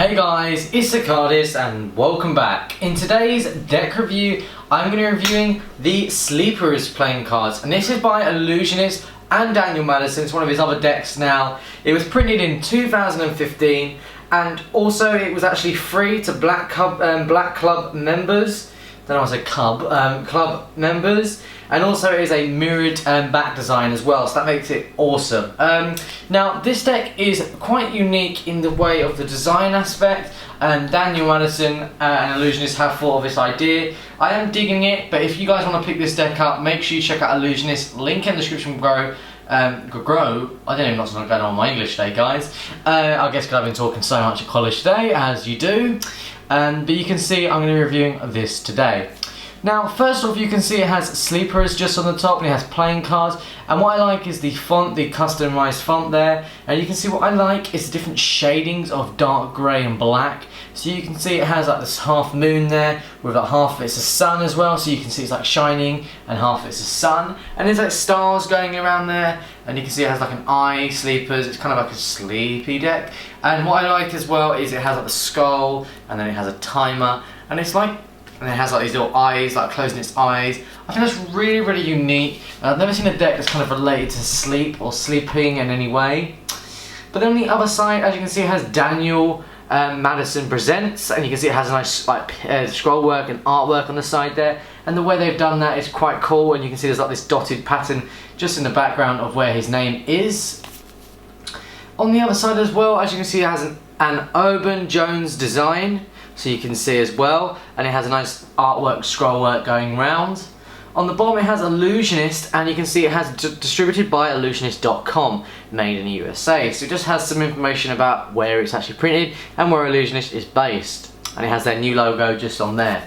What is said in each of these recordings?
Hey guys, it's TheCardists and welcome back. In today's deck review, I'm going to be reviewing the Sleepers playing cards, and this is by Ellusionist and Daniel Madison. It's one of his other decks now. It was printed in 2015, and also it was actually free to Black Club members. Don't know why I said club members, and also it is a mirrored back design as well, so that makes it awesome. Now this deck is quite unique in the way of the design aspect, and Daniel Madison and Ellusionist have thought of this idea. I am digging it, but if you guys want to pick this deck up, make sure you check out Ellusionist, link in the description below. I don't even know what's going on my English today, guys. I guess because I've been talking so much at college today, as you do. But you can see I'm going to be reviewing this today. Now, first off, you can see it has Sleepers just on the top, and it has playing cards. And what I like is the font, the customized font there. And you can see what I like is the different shadings of dark grey and black. So you can see it has like this half moon there, with like half of it's a sun as well. So you can see it's like shining, and half of it's a sun. And there's like stars going around there. And you can see it has like an eye, Sleepers. It's kind of like a sleepy deck. And what I like as well is it has like the skull, and then it has a timer. And it's like, and it has like these little eyes, like closing its eyes. I think that's really, really unique. I've never seen a deck that's kind of related to sleep or sleeping in any way. But then on the other side, as you can see, it has Daniel Madison Presents, and you can see it has a nice like scroll work and artwork on the side there. And the way they've done that is quite cool, and you can see there's like this dotted pattern just in the background of where his name is. On the other side as well, as you can see, it has an Urban Jones design. So you can see as well, and it has a nice artwork, scroll work going round. On the bottom it has Ellusionist, and you can see it has distributed by Ellusionist.com, made in the USA. So it just has some information about where it's actually printed and where Ellusionist is based. And it has their new logo just on there.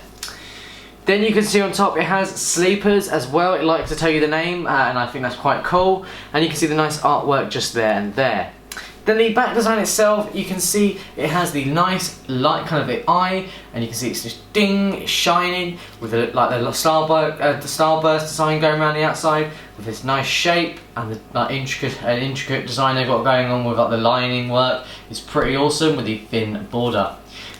Then you can see on top it has Sleepers as well. It likes to tell you the name, and I think that's quite cool. And you can see the nice artwork just there and there. Then the back design itself, you can see it has the nice light kind of the eye, and you can see it's just ding, it's shining with the starburst design going around the outside with this nice shape, and the like, intricate design they've got going on with like the lining work. It's pretty awesome with the thin border.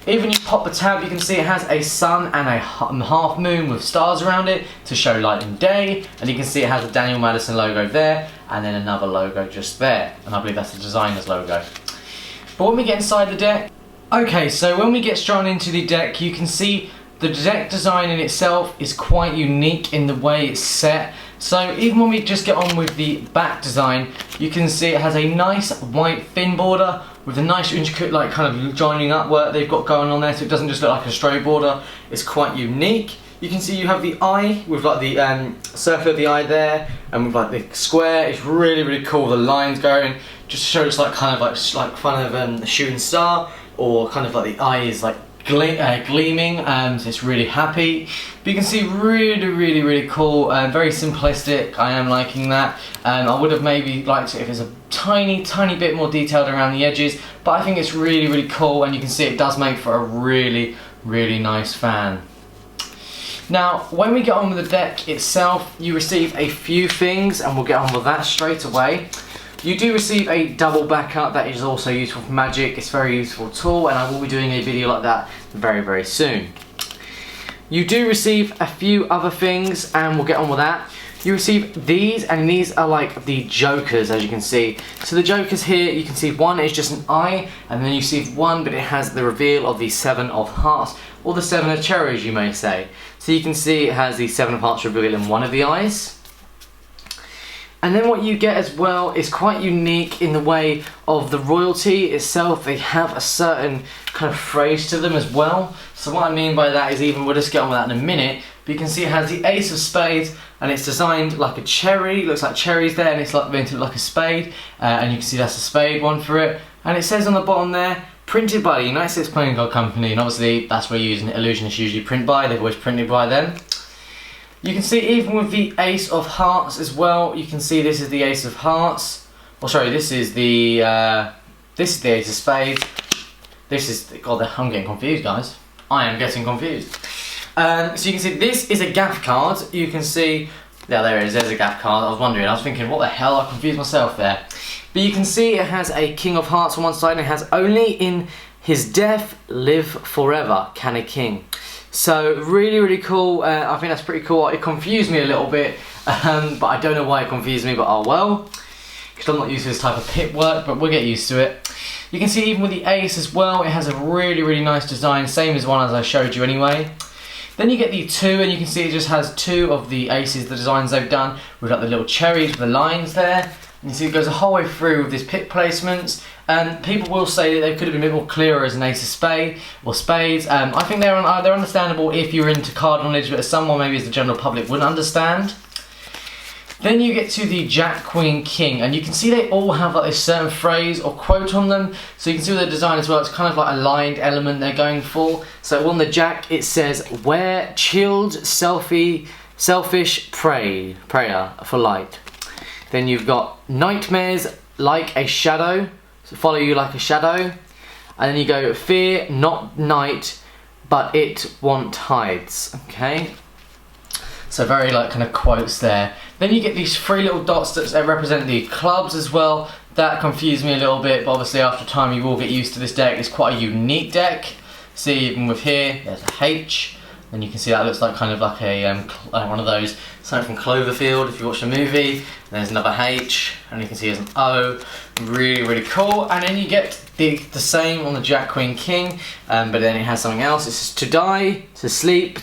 Even when you pop the tab, you can see it has a sun and a half moon with stars around it to show light and day, and you can see it has a Daniel Madison logo there, and then another logo just there, and I believe that's the designer's logo. But when we get inside the deck, okay, so when we get straight into the deck, you can see the deck design in itself is quite unique in the way it's set. So even when we just get on with the back design, you can see it has a nice white thin border with a nice intricate like kind of joining up work they've got going on there, so it doesn't just look like a straight border. It's quite unique. You can see you have the eye with like the circle of the eye there, and with like the square. It's really, really cool. The lines going just shows like kind of like fun of a shooting star, or kind of like the eye is like gleaming, so it's really happy. But you can see really, really, really cool, very simplistic. I am liking that. I would have maybe liked it if it's a tiny bit more detailed around the edges, but I think it's really, really cool, and you can see it does make for a really, really nice fan. Now, when we get on with the deck itself, you receive a few things, and we'll get on with that straight away. You do receive a double backup that is also useful for Magic. It's a very useful tool, and I will be doing a video like that very, very soon. You do receive a few other things, and we'll get on with that. You receive these, and these are like the Jokers, as you can see. So the Jokers here, you can see one is just an eye, and then you see one, but it has the reveal of the 7 of Hearts, or the 7 of Cherries, you may say. So you can see it has the 7 of Hearts reveal in one of the eyes. And then what you get as well is quite unique in the way of the royalty itself. They have a certain kind of phrase to them as well. So what I mean by that is, even we'll just get on with that in a minute, but you can see it has the Ace of Spades, and it's designed like a cherry. It looks like cherries there, and it's like meant to look like a spade, and you can see that's a spade one for it. And it says on the bottom there, printed by the United States Playing Card Company, and obviously that's where Ellusionists usually print by. They've always printed by them. You can see even with the Ace of Hearts as well, you can see this is the Ace of Hearts. Oh sorry, this is the Ace of Spades. This is, God, I'm getting confused, guys. I am getting confused. So you can see this is a gaff card. You can see, yeah, there it is, there's a gaff card. I was wondering, I was thinking, what the hell, I confused myself there. But you can see it has a King of Hearts on one side, and it has only in His death live forever, can a king. So really cool. I think that's pretty cool. It confused me a little bit, but I don't know why it confused me, but oh well. Because I'm not used to this type of pip work, but we'll get used to it. You can see even with the ace as well, it has a really nice design, same as one as I showed you anyway. Then you get the 2, and you can see it just has 2 of the aces, the designs they've done, with like the little cherries with the lines there. And you see it goes the whole way through with this pip placements. And people will say that they could have been a bit more clearer as an ace of spade or spades. I think they're understandable if you're into card knowledge, but as someone maybe as the general public wouldn't understand. Then you get to the Jack, Queen, King, and you can see they all have like a certain phrase or quote on them. So you can see with the design as well, it's kind of like a lined element they're going for. So on the Jack it says, "Where chilled, selfish prayer for light." Then you've got "Nightmares like a shadow, so follow you like a shadow." And then you go, "Fear not night, but it want hides." Okay. So very like kind of quotes there. Then you get these 3 little dots that represent the clubs as well. That confused me a little bit, but obviously after time you will get used to this deck. It's quite a unique deck. See, even with here, there's a H. And you can see that looks like kind of like a one of those, something from Cloverfield if you watch the movie. And there's another H, and you can see there's an O. Really cool. And then you get the same on the Jack, Queen, King, but then it has something else. It says "to die, to sleep,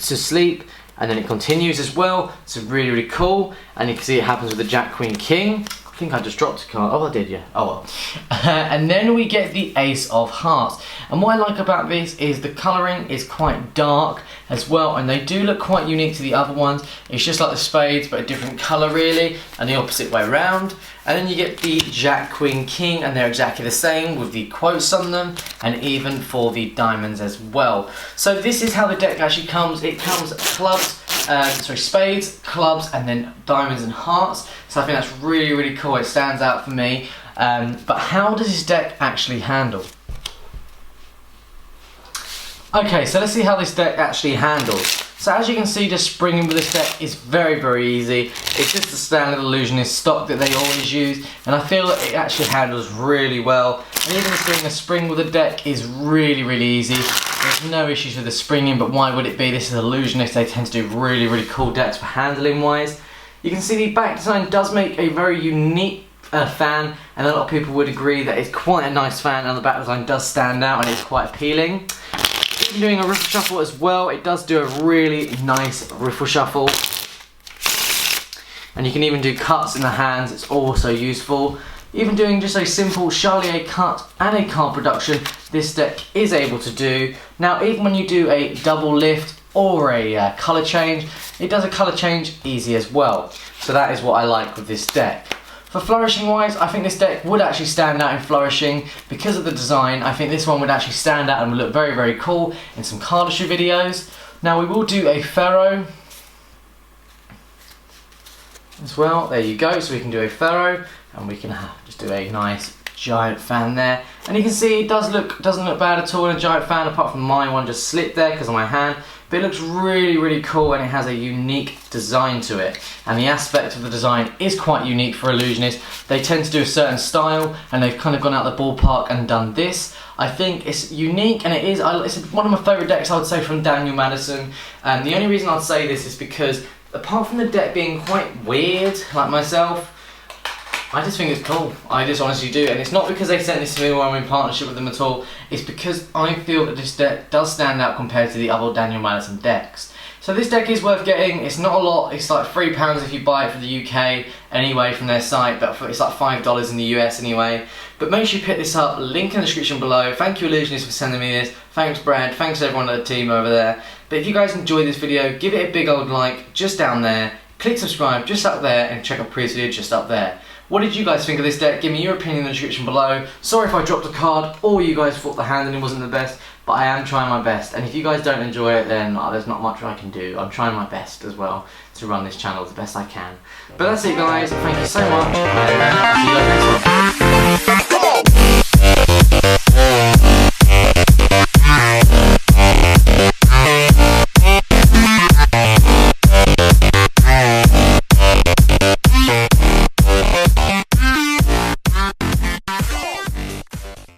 and then it continues as well. It's really cool. And you can see it happens with the Jack, Queen, King. I think I just dropped a card. Oh, I did, yeah. Oh well. And then we get the Ace of Hearts. And what I like about this is the colouring is quite dark as well, and they do look quite unique to the other ones. It's just like the spades, but a different colour really, and the opposite way around. And then you get the Jack, Queen, King, and they're exactly the same with the quotes on them, and even for the diamonds as well. So this is how the deck actually comes. It comes clubs, spades, clubs, and then diamonds and hearts. So I think that's really cool. It stands out for me. But how does this deck actually handle? Okay, so let's see how this deck actually handles. So as you can see, just springing with this deck is very easy. It's just the standard Illusionist stock that they always use, and I feel that it actually handles really well. And even seeing a spring with the deck is really easy. There's no issues with the springing, but why would it be? This is Illusionist. They tend to do really cool decks for handling wise. You can see the back design does make a very unique fan, and a lot of people would agree that it's quite a nice fan, and the back design does stand out and it's quite appealing. Even doing a riffle shuffle as well, it does do a really nice riffle shuffle. And you can even do cuts in the hands, it's also useful. Even doing just a simple Charlier cut and a card production, this deck is able to do. Now even when you do a double lift or a colour change, it does a colour change easy as well. So that is what I like with this deck. For flourishing wise, I think this deck would actually stand out in flourishing because of the design. I think this one would actually stand out and would look very cool in some cardistry videos. Now we will do a Pharaoh as well. There you go. So we can do a Pharaoh, and we can just do a nice giant fan there. And you can see it doesn't look bad at all in a giant fan, apart from my one just slipped there because of my hand. But it looks really cool, and it has a unique design to it. And the aspect of the design is quite unique for Illusionist. They tend to do a certain style, and they've kind of gone out the ballpark and done this. I think it's unique, and it's one of my favourite decks, I would say, from Daniel Madison. And the only reason I'd say this is because, apart from the deck being quite weird, like myself, I just think it's cool. I just honestly do, and it's not because they sent this to me or I'm in partnership with them at all. It's because I feel that this deck does stand out compared to the other Daniel Madison decks. So this deck is worth getting. It's not a lot. It's like £3 if you buy it for the UK anyway from their site, but it's like $5 in the US anyway. But make sure you pick this up. Link in the description below. Thank you, Ellusionist, for sending me this. Thanks, Brad. Thanks everyone at the team over there. But if you guys enjoyed this video, give it a big old like just down there. Click subscribe just up there, and check out previous video just up there. What did you guys think of this deck? Give me your opinion in the description below. Sorry if I dropped a card or you guys thought the handling wasn't the best, but I am trying my best. And if you guys don't enjoy it, then there's not much I can do. I'm trying my best as well to run this channel the best I can. But that's it guys, thank you so much, and see you